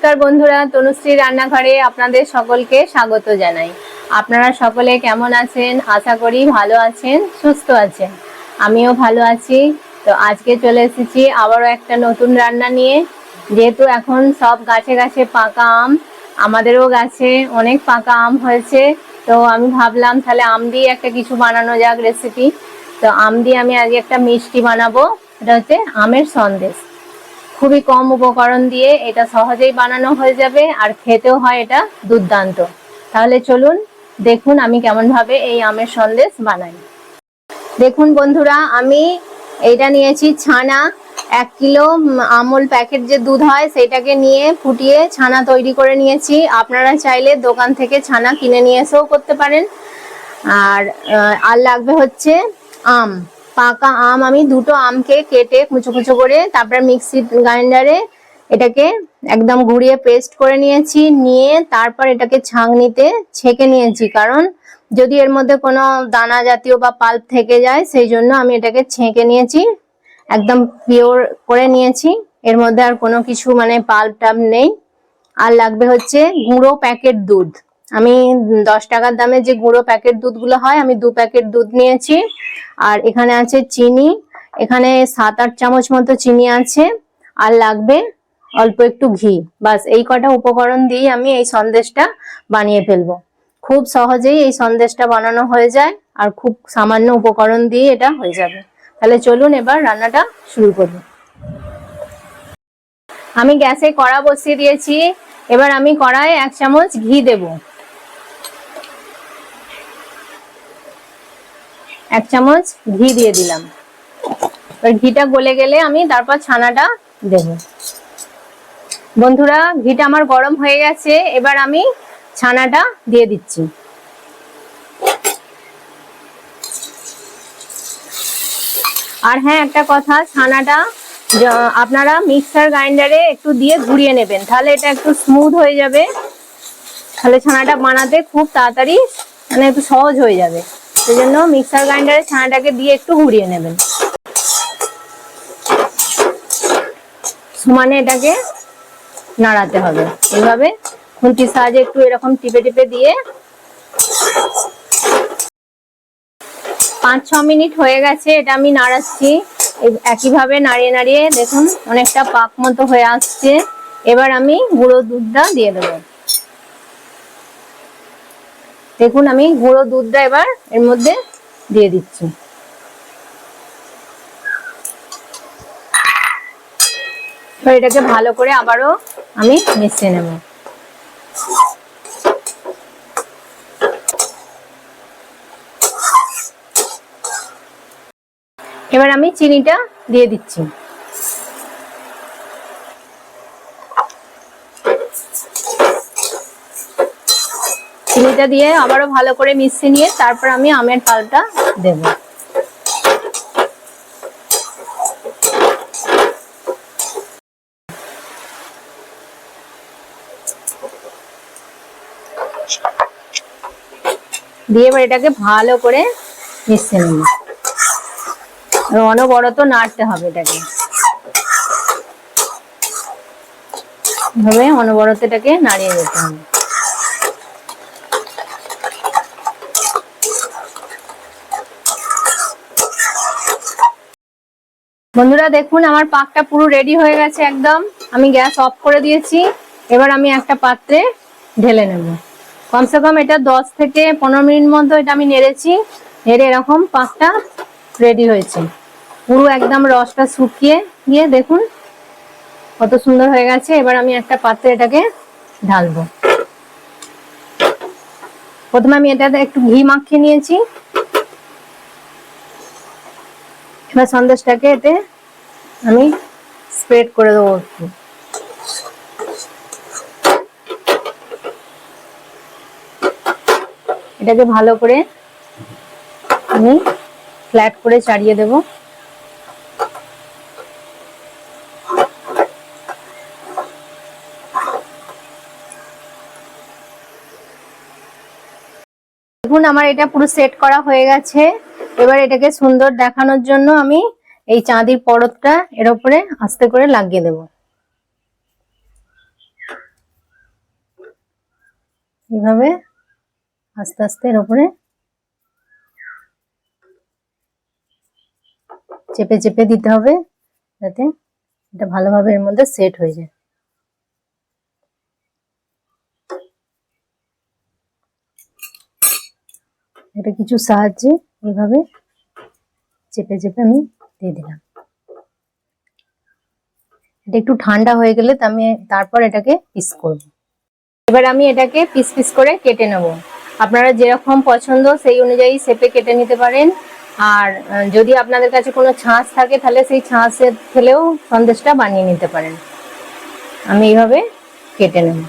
নমস্কার বন্ধুরা, তনুশ্রী রান্নাঘরে আপনাদের সকলকে স্বাগত জানাই। আপনারা সকলে কেমন আছেন? আশা করি ভালো আছেন, সুস্থ আছেন। আমিও ভালো আছি। তো আজকে চলে এসেছি আবারও একটা নতুন রান্না নিয়ে। যেহেতু এখন সব গাছে গাছে পাকা আম, আমাদেরও গাছে অনেক পাকা আম হয়েছে, তো আমি ভাবলাম তাহলে আম দিয়ে একটা কিছু বানানো যাক রেসিপি। তো আম দিয়ে আমি আজকে একটা মিষ্টি বানাবো, এটা হচ্ছে আমের সন্দেশ। খুবই কম উপকরণ দিয়ে এটা সহজেই বানানো হয়ে যাবে, আর খেতেও হয় এটা দুর্দান্ত। তাহলে চলুন দেখুন আমি কেমন ভাবে এই আমের সন্দেশ বানাই। দেখুন বন্ধুরা, আমি এইটা নিয়েছি ছানা। 1 কিলো আমুল প্যাকেট যে দুধ হয় সেটাকে নিয়ে ফুটিয়ে ছানা তৈরি করে নিয়েছি। আপনারা চাইলে দোকান থেকে ছানা কিনে নিয়ে এসেও করতে পারেন। আর লাগবে হচ্ছে আম, পাকা আম। আমি দুটো আমকে কেটে কুচো কুচো করে তারপরে মিক্সি গ্রাইন্ডারে এটাকে একদম গুঁড়িয়ে পেস্ট করে নিয়েছি। নিয়ে তারপর এটাকে ছাঁকনিতে ছেঁকে নিয়েছি, কারণ যদি এর মধ্যে কোনো দানা জাতীয় বা পাল্প থেকে যায় সেই জন্য আমি এটাকে ছেঁকে নিয়েছি, একদম পিওর করে নিয়েছি। এর মধ্যে আর কোনো কিছু মানে পাল্প টাল্প নেই। আর লাগবে হচ্ছে গুঁড়ো প্যাকেট দুধ। আমি 10 টাকার দামে যে গুঁড়ো প্যাকেট দুধগুলো হয়, আমি 2 প্যাকেট দুধ নিয়েছি। আর এখানে আছে চিনি, এখানে 7-8 চামচ মতো চিনি আছে। আর লাগবে অল্প একটু ঘি। বাস এই কটা উপকরণ দিয়ে আমি এই সন্দেশটা বানিয়ে ফেলবো। খুব সহজেই এই সন্দেশটা বানানো হয়ে যায়, আর খুব সামান্য উপকরণ দিয়ে এটা হয়ে যাবে। তাহলে চলুন এবার রান্নাটা শুরু করি। আমি গ্যাসে কড়া বসিয়ে দিয়েছি। এবার আমি কড়ায় 1 চামচ ঘি দেব। 1 চামচ ঘি দিয়ে দিলাম। এবার ঘিটা গলে গেলে আমি তারপর ছানাটা দেব। বন্ধুরা, ঘিটা আমার গরম হয়ে গেছে, এবার আমি ছানাটা দিয়ে দিচ্ছি। আর হ্যাঁ, একটা কথা, ছানাটা আপনারা মিক্সার গ্রাইন্ডারে একটু দিয়ে ঘুরিয়ে নেবেন, তাহলে এটা একটু স্মুথ হয়ে যাবে। তাহলে ছানাটা বানাতে খুব তাড়াতাড়ি মানে একটু সহজ হয়ে যাবে। সেই জন্য মিক্সার গ্রাইন্ডারে ছানাটাকে দিয়ে একটু ঘুরিয়ে নেবেন। সমানে এটাকে নাড়াতে হবে, এইভাবে খুন্তির সাহায্যে একটু এরকম টিপে টিপে দিয়ে। 5-6 মিনিট হয়ে গেছে, এটা আমি নাড়াচ্ছি। একইভাবে নাড়িয়ে নাড়িয়ে দেখুন অনেকটা পাক মতো হয়ে আসছে। এবার আমি গুঁড়ো দুধটা দিয়ে দেবো। দেখুন আমি গুঁড়ো দুধটা এবার এর মধ্যে দিয়ে দিচ্ছি। এবার এটাকে ভালো করে আবারও আমি মিশিয়ে নেব। এবার আমি চিনিটা দিয়ে দিচ্ছি। চিনিটা দিয়ে আবারও ভালো করে মিশিয়ে নিয়ে তারপর আমি আমের পাল্পটা দেব। দিয়ে এবার এটাকে ভালো করে মিশিয়ে নেব। অনবরত নাড়তে হবে এটাকে, এভাবে অনবরত এটাকে নাড়িয়ে যেতে হবে। বন্ধুরা দেখুন আমার পাকটা পুরো রেডি হয়ে গেছে একদম। আমি গ্যাস অফ করে দিয়েছি। এবার আমি একটা পাত্রে ঢেলে নেব। কমসে কম এটা 10 থেকে 15 মিনিট মতো এটা আমি নেড়েছি। নেড়ে এরকম পাকটা রেডি হয়েছে, পুরো একদম রসটা শুকিয়ে গিয়ে দেখুন কত সুন্দর হয়ে গেছে। এবার আমি একটা পাত্রে এটাকে ঢালবো। প্রথমে আমি এটাতে একটু ঘি মাখিয়ে নিয়েছি। এবার সন্দেশটাকে এতে আমি স্প্রেড করে দেবো একটু। এটাকে ভালো করে আমি ফ্ল্যাট করে চাড়িয়ে দেব। দেখুন আমার এটা পুরো সেট করা হয়ে গেছে। এবার এটাকে সুন্দর দেখানোর জন্য আমি এই চাঁদির পরতটা এর উপরে আস্তে করে লাগিয়ে দেব। এইভাবে আস্তে আস্তে এর উপরে চেপে চেপে দিতে হবে যাতে এটা ভালোভাবে এর মধ্যে সেট হয়ে যায়। এটা কিছু সাহায্যে এইভাবে চেপে চেপে আমি দিয়ে দিলাম। এটা একটু ঠান্ডা হয়ে গেলে আমি তারপর এটাকে পিস করব। এবার আমি এটাকে পিস পিস করে কেটে নেব। আপনারা যেরকম পছন্দ সেই অনুযায়ী শেপে কেটে নিতে পারেন। আর যদি আপনাদের কাছে কোনো ছাঁচ থাকে তাহলে সেই ছাঁচে ফেলেও সন্দেশটা বানিয়ে নিতে পারেন। আমি এইভাবে কেটে নেব।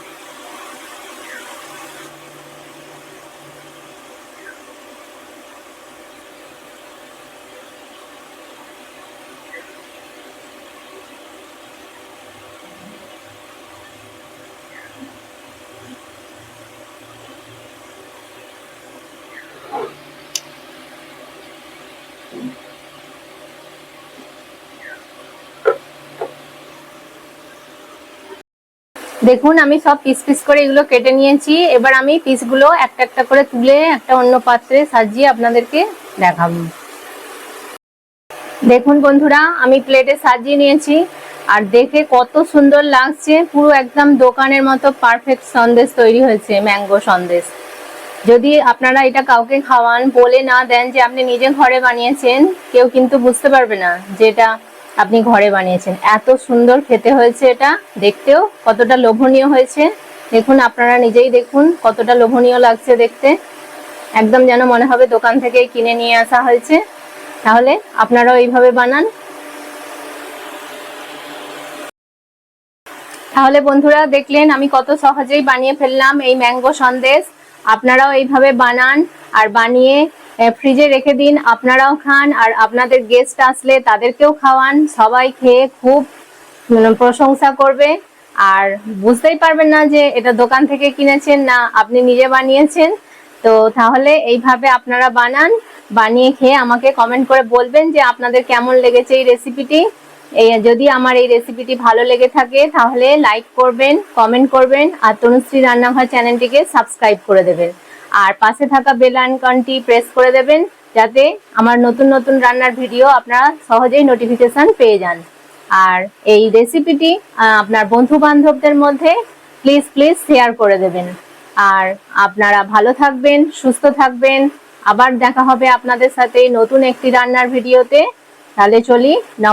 দেখুন আমি সব পিস পিস করে এগুলো কেটে নিয়েছি। এবার আমি পিসগুলো একটা একটা করে তুলে একটা অন্য পাত্রে সাজিয়ে আপনাদেরকে দেখাবো। দেখুন বন্ধুরা, আমি প্লেটে সাজিয়ে নিয়েছি আর দেখে কত সুন্দর লাগছে। পুরো একদম দোকানের মতো পারফেক্ট সন্দেশ তৈরি হয়েছে, ম্যাঙ্গো সন্দেশ। যদি আপনারা এটা কাউকে খাওয়ান, বলে না দেন যে আপনি নিজে ঘরে বানিয়েছেন, কেউ কিন্তু বুঝতে পারবে না যে এটা আপনি ঘরে বানিয়েছেন। এত সুন্দর খেতে হয়েছে, এটা দেখতেও কতটা লোভনীয় হয়েছে। দেখুন, আপনারা নিজেই দেখুন কতটা লোভনীয় লাগছে দেখতে। একদম যেন মনে হবে দোকান থেকে কিনে নিয়ে আসা হয়েছে। তাহলে আপনারাও এইভাবে বানান। তাহলে বন্ধুরা দেখলেন আমি কত সহজেই বানিয়ে ফেললাম এই ম্যাঙ্গো সন্দেশ। আপনারাও এইভাবে বানান আর বানিয়ে ফ্রিজে রেখে দিন। আপনারাও খান আর আপনাদের গেস্ট আসলে তাদেরকেও খাওয়ান। সবাই খেয়ে খুব প্রশংসা করবে আর বুঝতেই পারবেন না যে এটা দোকান থেকে কিনেছেন না আপনি নিজে বানিয়েছেন। তো তাহলে এইভাবে আপনারা বানান, বানিয়ে খেয়ে আমাকে কমেন্ট করে বলবেন যে আপনাদের কেমন লেগেছে এই রেসিপিটি। যদি আমার এই রেসিপিটি ভালো লেগে থাকে তাহলে লাইক করবেন, কমেন্ট করবেন আর তনুশ্রী রান্নাঘর চ্যানেলটিকে সাবস্ক্রাইব করে দেবেন। আর পাশে থাকা বেল আইকনটি প্রেস করে দেবেন যাতে আমার নতুন নতুন রান্নার ভিডিও আপনারা সহজেই নোটিফিকেশন পেয়ে যান। আর এই রেসিপিটি আপনার বন্ধু বান্ধবদের মধ্যে প্লিজ প্লিজ শেয়ার করে দেবেন। আর আপনারা ভালো থাকবেন, সুস্থ থাকবেন। আবার দেখা হবে আপনাদের সাথে নতুন একটি রান্নার ভিডিওতে। তাহলে চলি, নমস্কার।